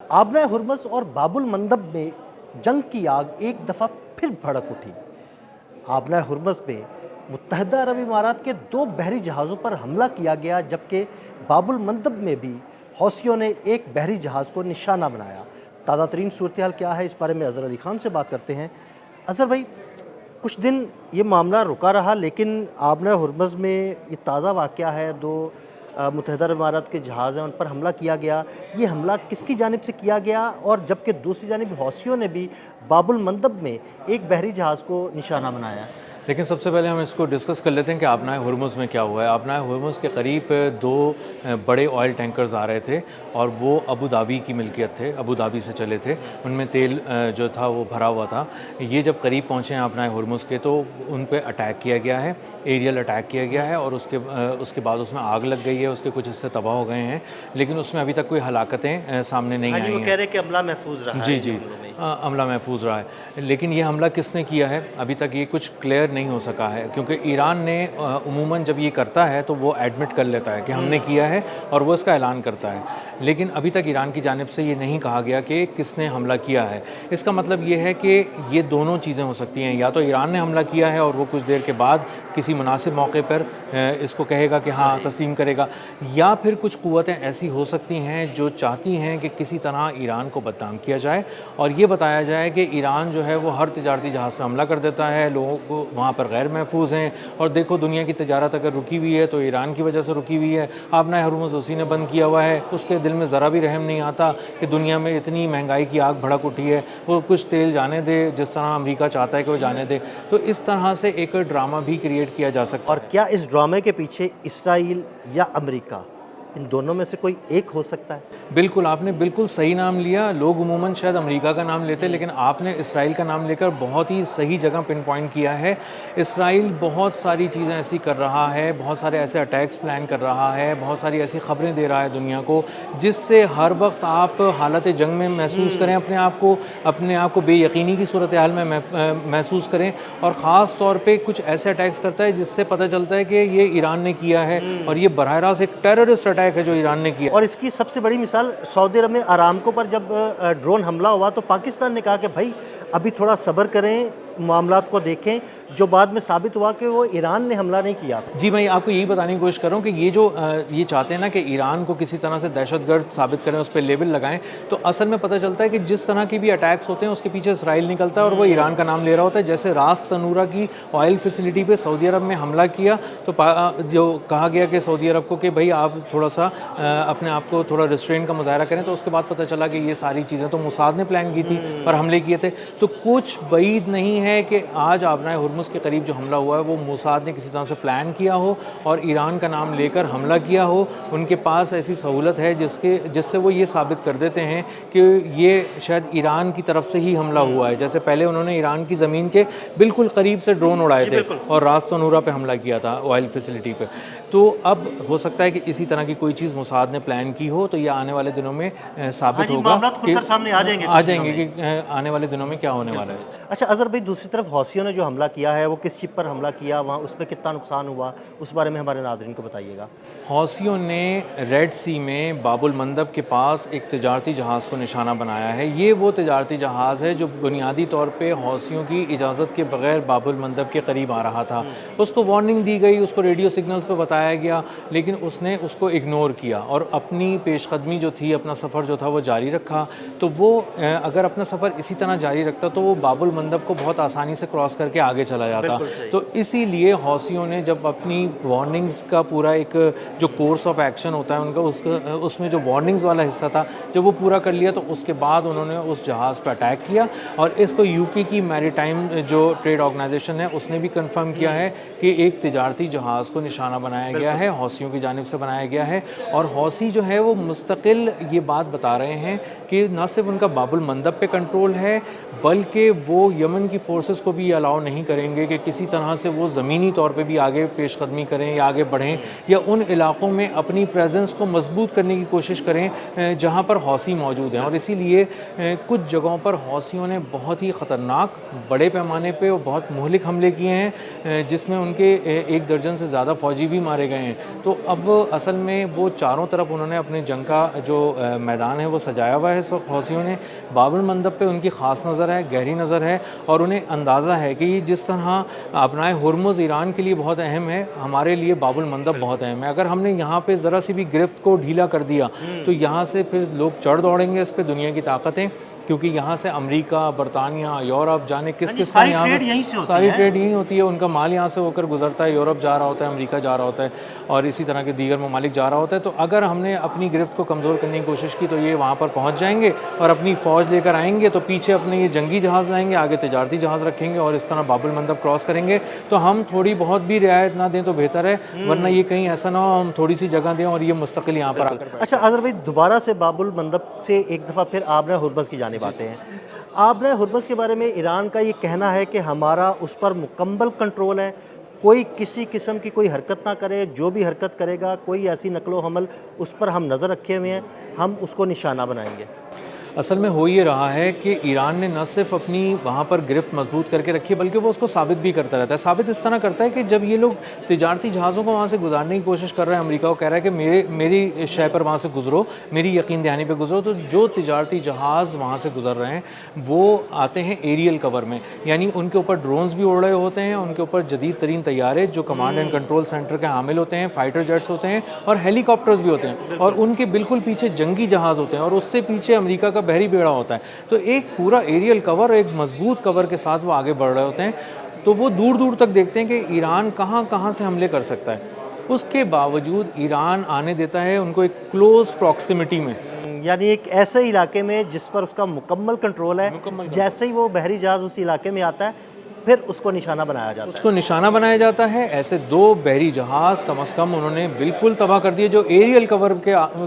आबना हुरमस और बाबुल मंदब में जंग की आग एक दफ़ा फिर भड़क उठी। आबना हुरमस में मुत्तहदा अरब इमारात के 2 बहरी जहाज़ों पर हमला किया गया, जबकि बाबुल मंदब में भी हौसियों ने एक बहरी जहाज़ को निशाना बनाया। ताज़ा तरीन सूरत हाल क्या है, इस बारे में अज़हर अली खान से बात करते हैं। अज़हर भाई, कुछ दिन ये मामला रुका रहा, लेकिन आबना हुरमज़ में ये ताज़ा वाक़या है। 2 मुत्तहदा अरब इमारात के जहाज़ हैं, उन पर हमला किया गया। ये हमला किसकी जानिब से किया गया, और जबकि दूसरी जानिब हौसियों ने भी बाबुल मंदब में एक बहरी जहाज़ को निशाना बनाया। लेकिन सबसे पहले हम इसको डिस्कस कर लेते हैं कि आबनाए हुरमुज़ में क्या हुआ है। आबनाए हुरमुज़ के करीब 2 बड़े ऑयल टैंकर्स आ रहे थे और वो अबू धाबी की मिल्कियत थे, अबू धाबी से चले थे। उनमें तेल जो था वो भरा हुआ था। ये जब करीब पहुँचे हैं आबनाए हुरमुज़ के, तो उन पे अटैक किया गया है, एरियल अटैक किया गया है, और उसके बाद उसमें आग लग गई है, उसके कुछ हिस्से तबाह हो गए हैं, लेकिन उसमें अभी तक कोई हलाकतें सामने नहीं हाँ जी, आई वो हैं। कह रहे हैं कि अमला महफूज रहा है जी, इन जी। हमलों में। हमला महफूज रहा है। लेकिन ये हमला किसने किया है, अभी तक ये कुछ क्लियर नहीं हो सका है, क्योंकि ईरान ने उमूमन जब ये करता है तो वो एडमिट कर लेता है कि हमने किया है, और वो इसका ऐलान करता है। लेकिन अभी तक ईरान की जानिब से ये नहीं कहा गया कि किसने हमला किया है। इसका मतलब ये है कि ये दोनों चीज़ें हो सकती हैं, या तो ईरान ने हमला किया है और वो कुछ देर के बाद किसी मुनासिब मौके पर इसको कहेगा कि हाँ तस्लीम करेगा, या फिर कुछ क़ुव्वतें ऐसी हो सकती हैं जो चाहती हैं कि किसी तरह ईरान को बदनाम किया जाए और ये बताया जाए कि ईरान जो है वो हर तिजारती जहाज़ पर हमला कर देता है, लोगों को वहाँ पर गैर महफूज हैं, और देखो दुनिया की तिजारत अगर रुकी हुई है तो ईरान की वजह से रुकी हुई है। आबना हुरमुज़ उसी ने बंद किया हुआ है, उसके दिल में ज़रा भी रहम नहीं आता कि दुनिया में इतनी महंगाई की आग भड़क उठी है, वो कुछ तेल जाने दे जिस तरह अमेरिका चाहता है कि वो जाने दे। तो इस तरह से एक ड्रामा भी क्रिएट किया जा सकता और है। क्या इस ड्रामे के पीछे इसराइल या अमेरिका, इन दोनों में से कोई एक हो सकता है? बिल्कुल, आपने बिल्कुल सही नाम लिया। लोग उमूमन शायद अमेरिका का नाम लेते हैं, लेकिन आपने इसराइल का नाम लेकर बहुत ही सही जगह पिन पॉइंट किया है। इसराइल बहुत सारी चीज़ें ऐसी कर रहा है, बहुत सारे ऐसे अटैक्स प्लान कर रहा है, बहुत सारी ऐसी ख़बरें दे रहा है दुनिया को, जिससे हर वक्त आप हालत जंग में महसूस करें अपने आप को बेयकीनी की सूरत हाल में महसूस करें, और ख़ास तौर पे कुछ ऐसे अटैक्स करता है जिससे पता चलता है कि ये ईरान ने किया है, और ये बराह रास्त एक टेररिस्ट अटैक है जो ईरान ने किया। और इसकी सबसे बड़ी मिसाल सऊदी अरब में अरामको पर जब ड्रोन हमला हुआ, तो पाकिस्तान ने कहा कि भाई अभी थोड़ा सब्र करें, मामलात को देखें, जो बाद में साबित हुआ कि वो ईरान ने हमला नहीं किया। जी, मैं आपको यही बताने की कोशिश कर रहा हूँ कि ये चाहते हैं ना कि ईरान को किसी तरह से दहशतगर्द साबित करें, उस पे लेबल लगाएं, तो असल में पता चलता है कि जिस तरह के भी अटैक्स होते हैं उसके पीछे इसराइल निकलता है और वो ईरान का नाम ले रहा होता है। जैसे रास तनूरा की ऑयल फैसिलिटी पे सऊदी अरब में हमला किया, तो जो कहा गया कि सऊदी अरब को कि भाई आप थोड़ा सा अपने आप को थोड़ा रिस्ट्रेन का मुजाहरा करें, तो उसके बाद पता चला कि ये सारी चीज़ें तो मोसाद ने प्लान की थी और हमले किए थे। तो कुछ बईद नहीं है कि आज आबना हुरमुज़ के करीब जो हमला हुआ है वो मोसाद ने किसी तरह से प्लान किया हो और ईरान का नाम लेकर हमला किया हो। उनके पास ऐसी सहूलत है जिससे वो ये साबित कर देते हैं कि ये शायद ईरान की तरफ से ही हमला हुआ है। जैसे पहले उन्होंने ईरान की ज़मीन के बिल्कुल करीब से ड्रोन उड़ाए थे और रास तनूरा पे हमला किया था, ऑयल फैसिलिटी पे। तो अब हो सकता है कि इसी तरह की कोई चीज़ मोसाद ने प्लान की हो, तो ये आने वाले दिनों में साबित होगा कि सामने आ जाएंगे कि आने वाले दिनों में क्या होने वाला है। अच्छा अज़हर भाई, दूसरी तरफ हौसियों ने जो हमला किया है वो किस शिप पर हमला किया, वहाँ उसमें कितना नुकसान हुआ, उस बारे में हमारे नाज़रीन को बताइएगा। हौसियों ने रेड सी में बाबुल मंदब के पास एक तिजारती जहाज़ को निशाना बनाया है। ये वो तिजारती जहाज़ है जो बुनियादी तौर पे हौसियों की इजाज़त के बगैर बाबुल मंदब के करीब आ रहा था। उसको वार्निंग दी गई, उसको रेडियो सिग्नल्स पे बताया गया, लेकिन उसने उसको इग्नोर किया और अपनी पेशकदमी जो थी, अपना सफ़र जो था वो जारी रखा। तो वो अगर अपना सफ़र इसी तरह जारी रखता तो वो बाबुल मंदब को बहुत आसानी से क्रॉस करके आगे चला जाता। तो इसीलिए हौसियों ने जब अपनी वार्निंग्स का पूरा एक जो कोर्स ऑफ एक्शन होता है उनका, उसमें जो वार्निंग्स वाला हिस्सा था, जब वो पूरा कर लिया तो उसके बाद उन्होंने उस जहाज़ पर अटैक किया। और इसको यूके की मैरीटाइम जो ट्रेड ऑर्गेनाइजेशन है उसने भी कंफर्म किया है कि एक तिजारती जहाज़ को निशाना बनाया गया है, हौसियों की जानिब से बनाया गया है। और हौसी जो है वो मुस्तकिल ये बात बता रहे हैं कि न सिर्फ उनका बाबुल मंदब पे कंट्रोल है, बल्कि वो यमन की फोर्सेस को भी अलाउ नहीं करेंगे कि किसी तरह से वो ज़मीनी तौर पे भी आगे पेशकदमी करें या आगे बढ़ें, या उन इलाक़ों में अपनी प्रेजेंस को मजबूत करने की कोशिश करें जहाँ पर हौसी मौजूद हैं। और इसीलिए कुछ जगहों पर हौसियों ने बहुत ही ख़तरनाक बड़े पैमाने पे और बहुत मुहलिक हमले किए हैं, जिसमें उनके 1 दर्जन से ज़्यादा फ़ौजी भी मारे मारे गए हैं। तो अब असल में वो चारों तरफ उन्होंने अपने जंग का जो मैदान है वो सजाया हुआ है इस वक्त हौसियों ने। बाबुल मंदब पे उनकी ख़ास नज़र है, गहरी नज़र है, और उन्हें अंदाज़ा है कि जिस तरह अपनाए हुर्मुज़ ईरान के लिए बहुत अहम है, हमारे लिए बाबुल मंदब बहुत अहम है। अगर हमने यहाँ पे ज़रा सी भी गिरफ्त को ढीला कर दिया तो यहाँ से फिर लोग चढ़ दौड़ेंगे इस पर, दुनिया की ताकतें, क्योंकि यहाँ से अमेरिका, बरतानिया, यूरोप, जाने किस किस का यहाँ पे सारी ट्रेड यहीं होती है। उनका माल यहाँ से होकर गुजरता है, यूरोप जा रहा होता है, अमेरिका जा रहा होता है, और इसी तरह के दीगर ममालिक जा रहा होता है। तो अगर हमने अपनी गिरफ्त को कमज़ोर करने की कोशिश की तो ये वहाँ पर पहुँच जाएंगे और अपनी फ़ौज लेकर आएंगे, तो पीछे अपने ये जंगी जहाज़ लाएंगे, आगे तजारती जहाज़ रखेंगे और इस तरह बाबुल मंदब क्रॉस करेंगे। तो हम थोड़ी बहुत भी रियायत ना दें तो बेहतर है, वरना ये कहीं ऐसा ना हो हम थोड़ी सी जगह दें और ये मुस्तकिल यहाँ पर आकर। अच्छा अजहर भाई, दोबारा से बाबुल मंदब से एक दफ़ा फिर आबना हुर्मुज़ की जानिब आते हैं। आबना हुर्मुज़ के बारे में ईरान का ये कहना है कि हमारा उस पर मुकम्मल कंट्रोल है, कोई किसी किस्म की कोई हरकत ना करे, जो भी हरकत करेगा, कोई ऐसी नकलो हमल, उस पर हम नज़र रखे हुए हैं, हम उसको निशाना बनाएंगे। असल में हो ये रहा है कि ईरान ने न सिर्फ अपनी वहाँ पर गिरफ्त मजबूत करके रखी है, बल्कि वो उसको साबित भी करता रहता है। साबित इस तरह करता है कि जब ये लोग तिजारती जहाज़ों को वहाँ से गुजारने की कोशिश कर रहे हैं, अमेरिका को कह रहा है कि मेरी शय पर वहाँ से गुजरो, मेरी यकीन दहानी पे गुजरो, तो जो तिजारती जहाज़ वहाँ से गुजर रहे हैं वो आते हैं एरियल कवर में, यानी उनके ऊपर ड्रोन्स भी उड़ रहे होते हैं, उनके ऊपर जदीद तरीन तैयारे जो कमांड एंड कंट्रोल सेंटर के हामिल होते हैं, फाइटर जेट्स होते हैं और हेलीकॉप्टर्स भी होते हैं, और उनके बिल्कुल पीछे जंगी जहाज़ होते हैं, और उससे पीछे अमेरिका का बहरी बेड़ा होता है। तो एक पूरा एरियल कवर, एक मजबूत कवर के साथ वो आगे बढ़ रहे होते हैं। तो वो दूर दूर तक देखते हैं कि ईरान कहाँ कहाँ से हमले कर सकता है। उसके बावजूद ईरान आने देता है उनको एक क्लोज प्रॉक्सिमिटी में, यानी एक ऐसे इलाके में जिस पर उसका मुकम्मल कंट्रोल है, जैसे ही वो बहरी जहाज़ उस इलाके में आता है फिर उसको निशाना बनाया जाता है। उसको निशाना बनाया जाता है। ऐसे 2 बहरी जहाज़ कम से कम उन्होंने बिल्कुल तबाह कर दिए जो एरियल कवर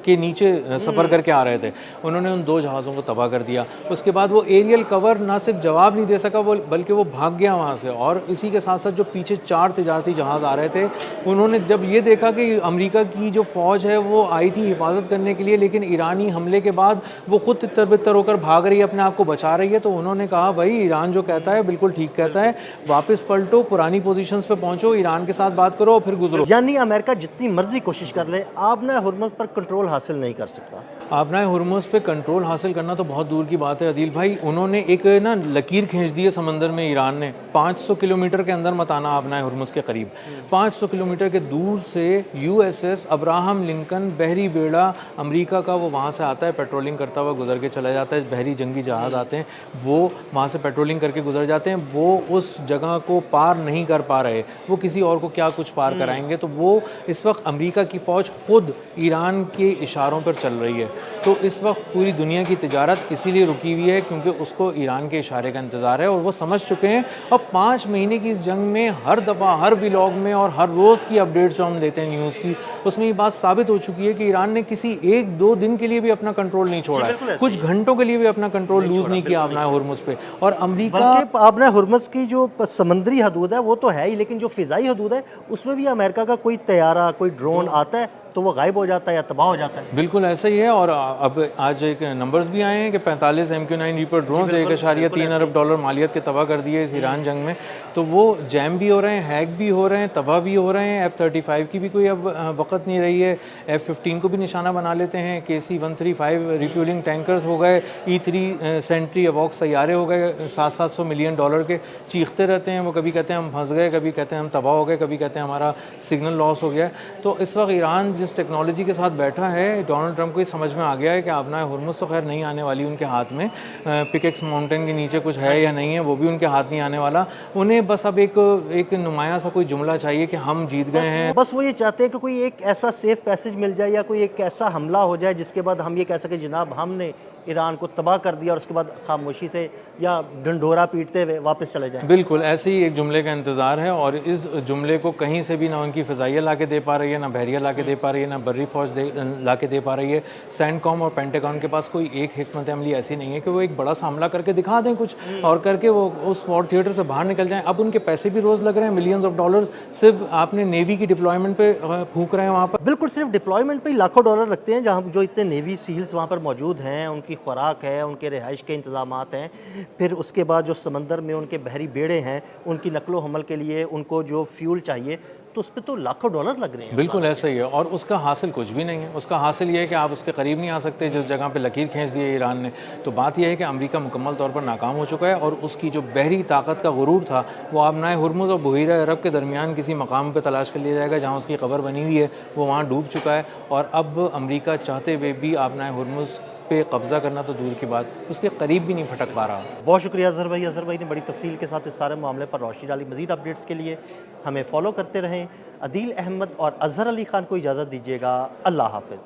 के नीचे सफ़र करके आ रहे थे। उन्होंने उन 2 जहाज़ों को तबाह कर दिया। उसके बाद वो एरियल कवर ना सिर्फ जवाब नहीं दे सका, वो बल्कि वो भाग गया वहाँ से। और इसी के साथ साथ जो पीछे 4 तिजारती जहाज़ आ रहे थे, उन्होंने जब ये देखा कि अमेरिका की जो फ़ौज है वो आई थी हिफाजत करने के लिए, लेकिन ईरानी हमले के बाद वो खुद तितर-बितर होकर भाग रही है, अपने आप को बचा रही है, तो उन्होंने कहा भाई ईरान जो कहता है बिल्कुल ठीक कहता है, वापस पलटो, पुरानी पोजीशंस पे पहुंचो, ईरान के साथ बात करो और फिर गुजरो। यानी अमेरिका जितनी मर्जी कोशिश कर ले, आबना हुर्मुज़ पर कंट्रोल हासिल नहीं कर सकता। आबना हुर्मुज़ पे कंट्रोल हासिल करना तो बहुत दूर की बात है अदील भाई। उन्होंने एक ना लकीर खींच दी है समंदर में ईरान ने, 500 किलोमीटर के अंदर मत आना आबना हुर्मुज़ के करीब। 500 किलोमीटर के दूर से यूएसएस अब्राहम लिंकन बहरी बेड़ा अमेरिका का वो वहाँ से आता है, पेट्रोलिंग करता हुआ गुजर के चला जाता है। बहरी जंगी जहाज़ आते हैं, वो वहाँ से पेट्रोलिंग करके गुजर जाते हैं। वो उस जगह को पार नहीं कर पा रहे, वो किसी और को क्या कुछ पार कराएंगे। तो वो इस वक्त अमेरिका की फ़ौज खुद ईरान के इशारों पर चल रही है। तो इस वक्त पूरी दुनिया की तिजारत इसीलिए रुकी हुई है क्योंकि उसको ईरान के इशारे का इंतज़ार है, और वो समझ चुके हैं। अब 5 महीने की इस जंग में हर दफ़ा, हर व्लॉग में और हर रोज़ की अपडेट्स जो हम देते हैं न्यूज़ की, उसमें ये बात साबित हो चुकी है कि ईरान ने किसी 1-2 दिन के लिए भी अपना कंट्रोल नहीं छोड़ा है, कुछ घंटों के लिए भी अपना कंट्रोल लूज़ नहीं किया आबना हुर्मुज़ पे। और अमेरिका आबना हुर्मुज़ की जो समंदरी हदूद है वो तो है ही, लेकिन जो फ़िज़ाई हदूद है उसमें भी अमेरिका का कोई तैयारा, कोई ड्रोन आता है तो वो गायब हो जाता है या तबाह हो जाता है। बिल्कुल ऐसा ही है। और अब आज एक नंबर्स भी आए हैं कि 45 MQ-9 रीपर ड्रोन $1.3 अरब मालियत के तबाह कर दिए इस ईरान जंग में। तो वो जैम भी हो रहे हैं, हैक भी हो रहे हैं, तबाह भी हो रहे हैं। F-35 की भी कोई अब वक़्त नहीं रही है। F-15 को भी निशाना बना लेते हैं। KC-135 रिफ्यूलिंग टैंकर्स हो गए, E-3 सेंट्री अवॉक्स तैयारे हो गए, $700 मिलियन के चीखते रहते हैं। वो कभी कहते हैं हम फंस गए, कभी कहते हैं हम तबाह हो गए, कभी कहते हैं हमारा सिग्नल लॉस हो गया। तो इस वक्त ईरान जिस टेक्नोलॉजी के साथ बैठा है, डोनाल्ड ट्रंप को ये समझ में आ गया है कि आबना हुर्मुज़ तो खैर नहीं आने वाली उनके हाथ में। पिकेक्स माउंटेन के नीचे कुछ है या नहीं है वो भी उनके हाथ नहीं आने वाला। उन्हें बस अब एक नुमाया सा कोई जुमला चाहिए कि हम जीत गए हैं। बस वो ये चाहते हैं कि कोई एक ऐसा सेफ पैसेज मिल जाए या कोई एक ऐसा हमला हो जाए जिसके बाद हम ये कह सकें जनाब हमने ईरान को तबाह कर दिया, और उसके बाद खामोशी से या ढंढोरा पीटते हुए वापस चले जाएं। बिल्कुल ऐसे ही एक जुमले का इंतज़ार है, और इस जुमले को कहीं से भी ना उनकी फ़िज़ाइया ला के दे पा रही है, ना बहरिया ला के दे पा रही है, ना बर्री फ़ौज ला के दे पा रही है। सैंडकॉम और पेंटागन के पास कोई एक हिकमत अमली ऐसी नहीं है कि वो एक बड़ा सा हमला करके दिखा दें कुछ और करके वो उस वॉर थिएटर से बाहर निकल जाएं। अब उनके पैसे भी रोज़ लग रहे हैं, मिलियंस ऑफ डॉलर सिर्फ आपने नेवी की डिप्लॉयमेंट पे फूंक रहे हैं वहाँ पर। बिल्कुल, सिर्फ डिप्लॉयमेंट पे ही लाखों डॉलर लगते हैं, जहाँ जो इतने नेवी सील्स वहाँ पर मौजूद हैं, उनकी खुराक है, उनके रिहाइश के इंतज़ामात हैं, फिर उसके बाद जो समंदर में उनके बहरी बेड़े हैं, उनकी नकलो हमल के लिए उनको जो फ्यूल चाहिए, तो उस पर तो लाखों डॉलर लग रहे हैं। बिल्कुल ऐसा ही है, और उसका हासिल कुछ भी नहीं है। उसका हासिल ये है कि आप उसके करीब नहीं आ सकते जिस जगह पे लकीर खींच दी है ईरान ने। तो बात यह है कि अमेरिका मुकम्मल तौर पर नाकाम हो चुका है, और उसकी जो बहरी ताकत का गुरूर था वो आबनाए हुर्मुज़ और बहीरा अरब के दरमियान किसी मकाम पर तलाश कर लिया जाएगा जहाँ उसकी कब्र बनी हुई है, वो वहाँ डूब चुका है। और अब अमेरिका चाहते हुए भी आबनाए हुर्मुज़ पे कब्ज़ा करना तो दूर की बात, उसके करीब भी नहीं फटक पा रहा। बहुत शुक्रिया अजहर भाई। अजहर भाई ने बड़ी तफसील के साथ इस सारे मामले पर रोशनी डाली। मज़ीद अपडेट्स के लिए हमें फॉलो करते रहें। अदील अहमद और अजहर अली खान को इजाज़त दीजिएगा। अल्लाह हाफ़िज़।